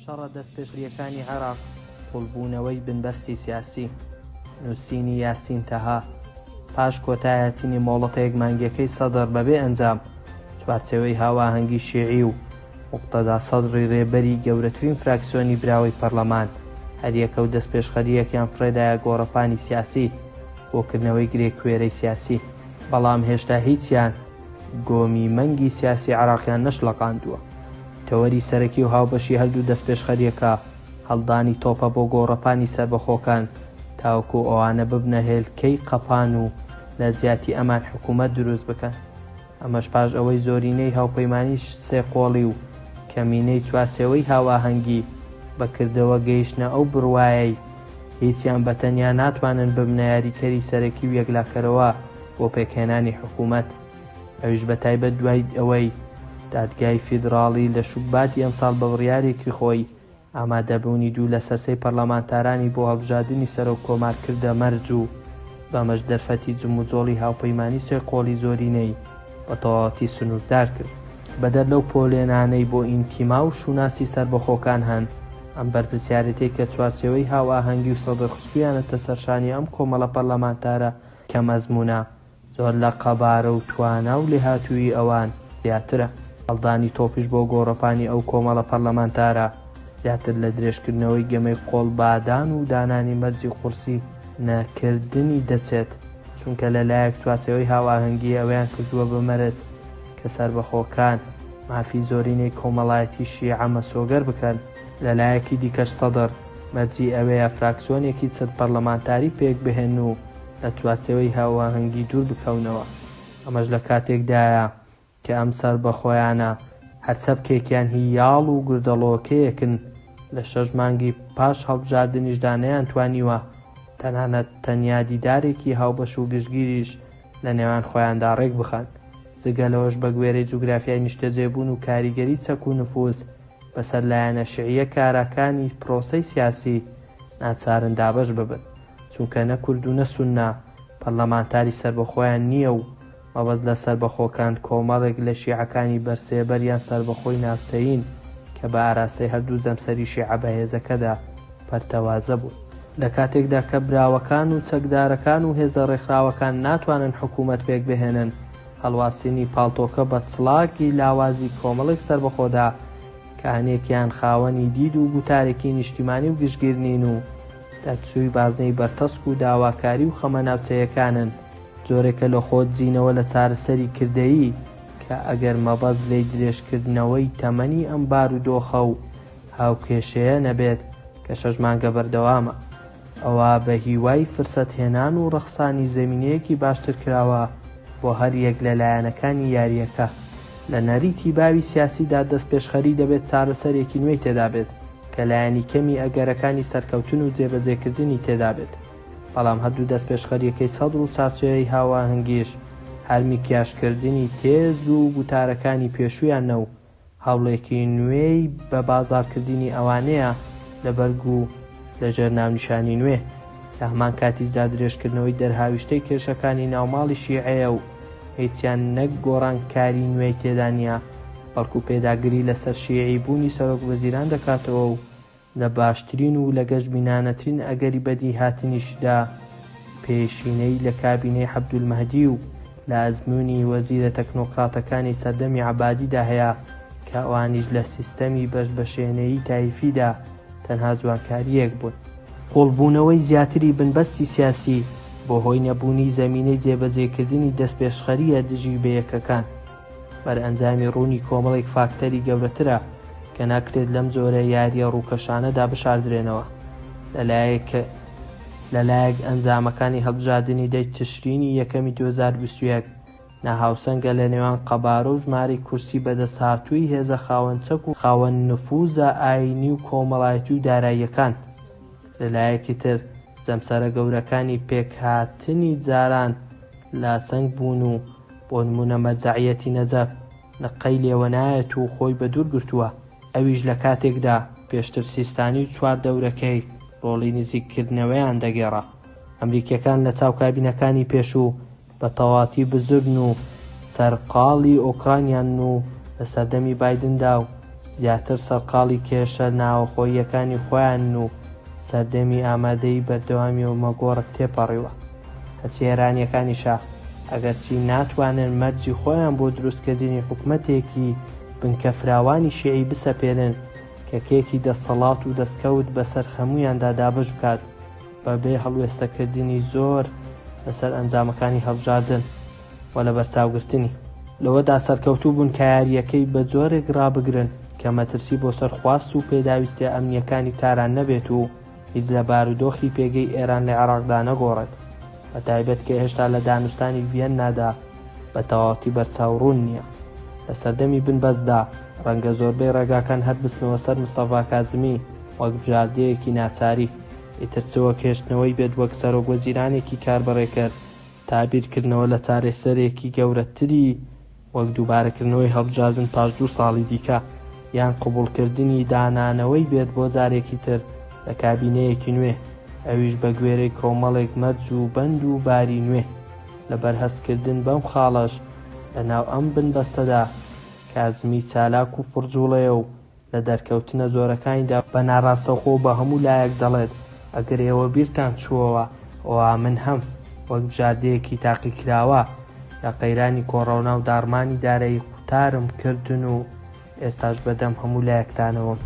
شەڕە دەستپێشریەکانی عێراق قوڵبوونەوەی بنبەستی سیاسی. نووسینی یاسین تەها. پاش کۆتایەتینی مۆڵەتەیەک مانگیەکەی سەدر بەبێ ئەنجام، چوارچێوەی هاواهەنگی شیعی و موقتەدا سەدری ڕێبەری گەورەترین فراکسیۆنی براوەی پەرلەمان هەریەکە و دەستپێشخەریەکیان فڕێدایە گۆڕەپانی سیاسی بۆکردنەوەی گرێکوێرەی سیاسی، بەڵام هێشتا هیچیان گۆمی مەنگی سیاسی عێراقیان نەشڵەقاندووە. تەوەری سەرەکی و هاوبەشی هەردوو دەستپێشخەریەکە هەڵدانی تۆپە بۆ گۆڕەپانی سربەخۆکان تاوەکو ئەوانە ببنە هێلکەی قەپان و لە جیاتی ئەمان حکوومەت دروست بکەن. ئەمەش پاش ئەوەی زۆرینەی هاوپەیمانیش سێ قۆڵی و کەمینەی چوارچێوەی هاواهەنگی بەکردەوە گەیشتنە ئەو بڕوایەی هیچیان بەتەنیا ناتوانن ببنە یاریکەری سەرەکی و یەکلاکەرەوە بۆ پێکهێنانی حکوومەت. ئەویش بە تایبەت دوای ئەوەی دادگای فیدراڵی لە شوباتی ئەمساڵ بە بڕیارێکی خۆی ئامادەبوونی دوو لە سەرسەی پەرلەمانتارانی بۆ هەڵبژاردننی سەر و کۆمارکردە مەرج و بەمەش دەرفەتی جموجۆڵی هاوپەیمانی سێ قۆڵی زۆرینەی بە تەواوەتی سنووردار کرد. بەدەر لەو پۆلێنانەی بۆ ئینتیما و شوناسی سربەخۆکان هەن، ئەم بەرپرسیارەتەی کە چوارچێوەی هاواهەنگی و سەدرخستوویانەتە سەرشانی ئەم کۆمەڵە پەرلەمانتارە کە مەزمونە زۆر لە قەبارە و توانا و لێهاتووی ئەوان زیاترە. هەڵدانی تۆپیش بۆ گۆڕەپانی ئەو کۆمەڵە پەرلەمانتارە زیاتر لە درێژکردنەوەی گەمەی قۆڵبادان و دانانی مەرجی قورسی نەکردنی دەچێت، چونکە لەلایەک چوارچێوەی هاواهەنگی ئەویان کردووە بە مەرج کە سربەخۆکان مافی زۆرینەی کۆمەڵایەتی شیعە مەسۆگەر بکەن، لەلایەکی دیکەش سەدر مەرجی ئەوەیە فراکسیۆنێکی سەر پەرلەمانتاری پێک بهێن و لە چوارچێوەی هاواهەنگی دوور بکەونەوە. ئەمەش لە کاتێکدایە کە ئەم سەربەخۆیانە هەرچە بکێکیان هی یاڵ و گردەڵۆکەیەکن لە 6 مانگی پاش هەڵبژاردنیشدا نەیانتوانیوە تەنانەت تەنیا دیدارێکی هاوبەش و گشتگیریش لە نێوان خۆیاندا ڕێک بخەن. جگە لەوەش بە گوێرەی جوگرافیای نیشتەجێبوون و کاریگەری چەک و نفوس بەسەر لایەنە شیعیە کارەکانی پرۆسەی سیاسی ناچارن دابەش ببن، چونکە نە کورد و نە سوننا پەرلەمانتاری سربەخۆیان نییە و مەبەست لە سربەخۆکان کۆمەڵێک لە شیعەکانی بەرسێبەر یان سربەخۆی ناوچەیین کە بە ئاراستەی هەردوو زەمسەری شیعە بەهێزەکەدا پەرتەوازە بوون. لە کاتێکدا کە براوەکان و چەکدارەکان و هێزە ڕێکخراوەکان ناتوانن حکوومەت پێک بهێنن، هەڵواسینی پاڵتۆکە بە چڵاکی لاوازی کۆمەڵێک سربەخۆدا کە هەنێکیان خاوەنی دید و گوتارێکی نیشتیمانی و گشتگیرنین و دەرچووی بازنەی بەرتەسک و داواکاری و خەمە ناوچەیەکانن، جۆرێکە لە خۆت جینەوە لە چارەسەری کردەیی کە ئەگەر مەبەست لێی درێژکردنەوەی تەمەنی ئەمبار و دۆخە و هاوکێشەیە نەبێت کە 6 مانگە بەردەوامە، ئەوە بە هیوای فرسەت هێنان و ڕەخسانی زەمینەیەکی باشتر کراوە بۆ هەر یەک لە لایەنەکانی یاریەکە. لە نەریتی باوی سیاسیدا دەستپێشخەری دەبێت چارەسەرێکی نوێی تێدا بێت کە لایەنی کەمی ئەگەرەکانی سەرکەوتن و جێبەجێکردنی تێدا بێت. بەڵام هەردوو دەستپێشخەریەکەی سەدر و چارچێوەی هاواهەنگیش هەرمی کیاشکردنی تێز و گوتارەکانی پێشوویان نە و هەوڵێکی نوێی بە بازاڕکردنی ئەوانەیە لە بەرگ و لەژێر ناونیشانی نوێ. لە هەمان کاتیشدا درێژکردنەوەی دەرهاویشتەی کێشەکانی ناوماڵی شیعەیە و هیچیان نەک گۆڕانکاری نوێی تێدا نییە، بەڵکو پێداگری لەسەر شیعی بوونی سەرۆک وەزیران دەکاتەوە و لە باشترین و لە گەشت بینانەترین ئەگەری بەدی هاتنیشدا پێشینەی لە کابینەی عەبدولمەهدی و لە ئەزموونی وەزیرە تەکنۆکراتەکانی سەردەمی عەبادیدا هەیە کە ئەوانیش لە سیستەمی بەشبەشێنەیی تایفیدا تەنها جوانکاریەک بوون. قوڵبوونەوەی زیاتری بنبەستی سیاسی بۆ هۆی نەبوونی زەمینەی جێبەجێکردنی دەستپێشخەریە دژی بەیەکەکان بەرئەنجامی ڕوونی کۆمەڵێک فاکتەری گەورەترە کە ناکرێت لەم جۆرە یاریە ڕووکەشانەدا بشاردرێنەوە. لەلایەک ئەنجامەکانی هەڵبژاردننی دەی تشرینی یەکەمی 2021 ناهاوسەنگە لە نێوان قەبارە و ژمارەی کورسی بەدەستهاتووی هێزە خاوەنچەک و خاوەن نفوزە ئاینی و کۆمەڵایەتی و داراییەکان. لەلایەکی تر زەمسەرە گەورەکانی پێکهاتنی جاران لاسەنگ بوون و بۆ نمونە مەرجەعیەتی نەجەف نقەی لێوەنایەت و خۆی بە دوور گرتووە. ئەویش لە کاتێکدا پێشتر سیستانی و 4 دەورەکەی ڕۆڵی نزیککردنەوەیان دەگێڕا. ئەمریکیەکان لە چاو کابینەکانی پێشوو بە تەواتی بزرن و سەرقاڵی ئۆکرانیان و لە سەردەمی بایدندا و زیاتر سەرقاڵی کێشە ناوەخۆییەکانی خۆیان و سەردەمی ئامادەی بەردەوامی و مەگۆڕک تێپەڕیوە کە چێرانیەکانیشە ئەگەرچی ناتوانن مەرجی خۆیان بۆ دروستکردنی حکومەتێکی بنکە فراوانی شیعی بسەپێنن کە کێکی دەسەڵات و دەستکەوت بەسەر هەموویاندا دابش بکات بەبێ هەڵوێستەکردنی زۆر لەسەر ئەنجامەکانی هەڵبژاردن و لە بەرچاوگرتنی لەوەدا سەرکەوتوو بوون کە یاریەکەی بە جۆرێک ڕابگرن کە مەترسی بۆ سەرخواست و پێداویستە ئەمنیەکانی تاران نەبێت و هیچ لە بارودۆخی پێگەی ئێران لە عێراقدا نەگۆڕێت بە تایبەت کە هێشتا لە دانوستانی ڤیەنادا بە تەواوەتی بەرچاوڕوون نییە. لە سەردەمی بنبەستدا ڕەنگە زۆربەی ڕێگاکان هەر بچنەوە سەر مستەفا کازمی وەک بژاردەیەکی ناچاری ئیتر چوەک هێشتنەوەی بێت وەک سەرۆکوەزیرانێکی کاربڕێکرد تابیرکردنەوە لە چارەسەرێکی گەورەتری وەک دووبارەکردنەوەی هەڵبژاردن پاش 2 ساڵی دیکە یان قبوڵکردنی دانانەوەی بێت بۆ جارێکی تر لە کابینەیەکی نوێ ئەویش بە گوێرەی کۆمەڵێک مەرج و بەند و باری نوێ لە بەرهەستکردن بەم خاڵەش لە ناو ئەم بنبەستەدا کازمی چالاک و پڕجوڵەیە و لە دەرکەوتنە زۆرەکانیدا بە ناڕاستەوخۆ بە هەموو لایەک دەڵێت ئەگەر ئێوە بیرتان چووەوە ئەوە من هەم وەک بژاردەیەکی تاقیکراوە یا قەیرانی کۆڕەونا و داڕمانی دارایی قوتارم کردن و ئێستاش بەدەم هەموو لایەکتانەوەم.